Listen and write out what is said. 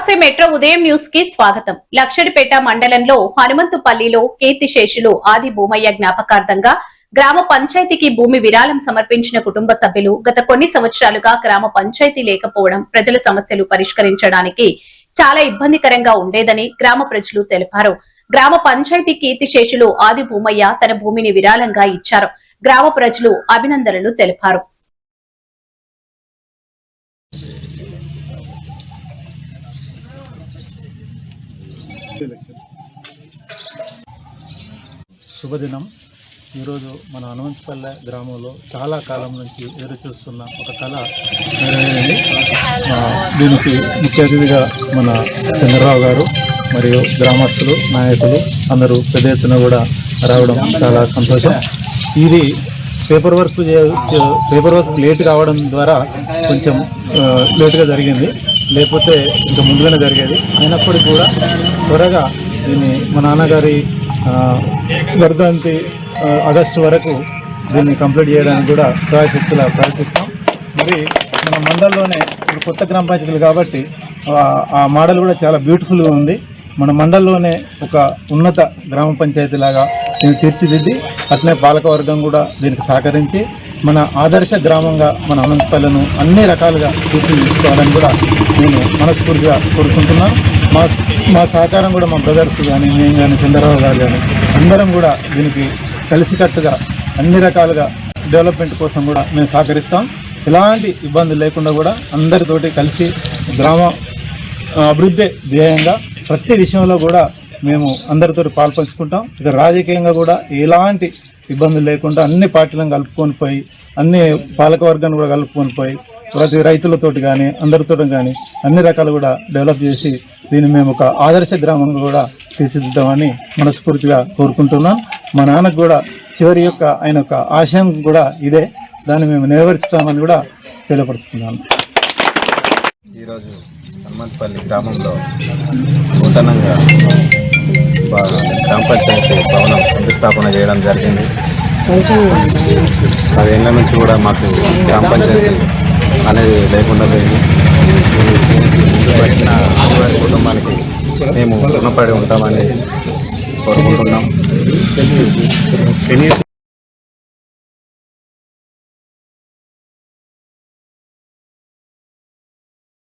నమస్తే మెట్రో ఉదయం న్యూస్ కి స్వాగతం. లక్షడిపేట మండలంలో హనుమంతుపల్లిలో కీర్తిశేషులు ఆది భూమయ్య జ్ఞాపకార్థంగా గ్రామ పంచాయతీకి భూమి విరాళం సమర్పించిన కుటుంబ సభ్యులు గత కొన్ని సంవత్సరాలుగా గ్రామ పంచాయతీ లేకపోవడం ప్రజల సమస్యలు పరిష్కరించడానికి చాలా ఇబ్బందికరంగా ఉండేదని గ్రామ ప్రజలు తెలిపారు. గ్రామ పంచాయతీ కీర్తిశేషులు ఆది భూమయ్య తన భూమిని విరాళంగా ఇచ్చారు. గ్రామ ప్రజలు అభినందనలు తెలిపారు. శుభదినం. ఈరోజు మన హనుమంతపల్లె గ్రామంలో చాలా కాలం నుంచి ఎదురుచూస్తున్న ఒక కళ నెరవేరింది. దీనికి ముఖ్య అతిథిగా మన చంద్రరావు గారు మరియు గ్రామస్తులు, నాయకులు అందరూ పెద్ద ఎత్తున కూడా రావడం చాలా సంతోషం. ఇది పేపర్ వర్క్ లేట్ కావడం ద్వారా కొంచెం లేటుగా జరిగింది, లేకపోతే ఇంకా ముందుగానే జరిగేది. అయినప్పటికీ కూడా త్వరగా దీన్ని మా నాన్నగారి వర్ధంతి ఆగస్టు వరకు దీన్ని కంప్లీట్ చేయడానికి కూడా సహాయశక్తులా ప్రయత్నిస్తాం. మరి మన మండలంలోనే ఇప్పుడు కొత్త గ్రామ పంచాయతీలు కాబట్టి ఆ మోడల్ కూడా చాలా బ్యూటిఫుల్గా ఉంది. మన మండలంలోనే ఒక ఉన్నత గ్రామ పంచాయతీ లాగా దీన్ని తీర్చిదిద్ది అట్లనే పాలకవర్గం కూడా దీనికి సహకరించి మన ఆదర్శ గ్రామంగా మన హనుమంతపల్లెను అన్ని రకాలుగా తీర్చిదిద్దుకోవాలని కూడా నేను మనస్ఫూర్తిగా కోరుకుంటున్నాను. మా సహకారం కూడా మా బ్రదర్స్ కానీ, మేము కానీ, చంద్రరావు గారు కానీ అందరం కూడా దీనికి కలిసికట్టుగా అన్ని రకాలుగా డెవలప్మెంట్ కోసం కూడా మేము సహకరిస్తాం. ఎలాంటి ఇబ్బందులు లేకుండా కూడా అందరితోటి కలిసి గ్రామ అభివృద్ధి ధ్యేయంగా ప్రతి విషయంలో కూడా మేము అందరితో పాల్పంచుకుంటాం. ఇక రాజకీయంగా కూడా ఎలాంటి ఇబ్బందులు లేకుండా అన్ని పార్టీలను కలుపుకొని పోయి, అన్ని పాలకవర్గాన్ని కూడా కలుపుకొని పోయి ప్రతి రైతులతోటి కానీ అందరితో కానీ అన్ని రకాలు కూడా డెవలప్ చేసి దీన్ని మేము ఒక ఆదర్శ గ్రామంగా కూడా తీర్చిదిద్దామని మనస్ఫూర్తిగా కోరుకుంటున్నాం. మా నాన్నకు కూడా చివరి ఆయన యొక్క ఆశయం కూడా ఇదే. దాన్ని మేము నెరవేర్చుతామని కూడా తెలియపరుస్తున్నాను. ఈరోజు హనుమంతపల్లి గ్రామంలో నూతనంగా గ్రామ పంచాయతీ భవనం శంకుస్థాపన చేయడం జరిగింది. 10 ఏళ్ళ నుంచి కూడా మాకు గ్రామ పంచాయతీ అనేది లేకుండా పోయింది. ముందుకు వచ్చిన ఆదివారి కుటుంబానికి మేము రుణపడి ఉంటామని కోరుకుంటున్నాం.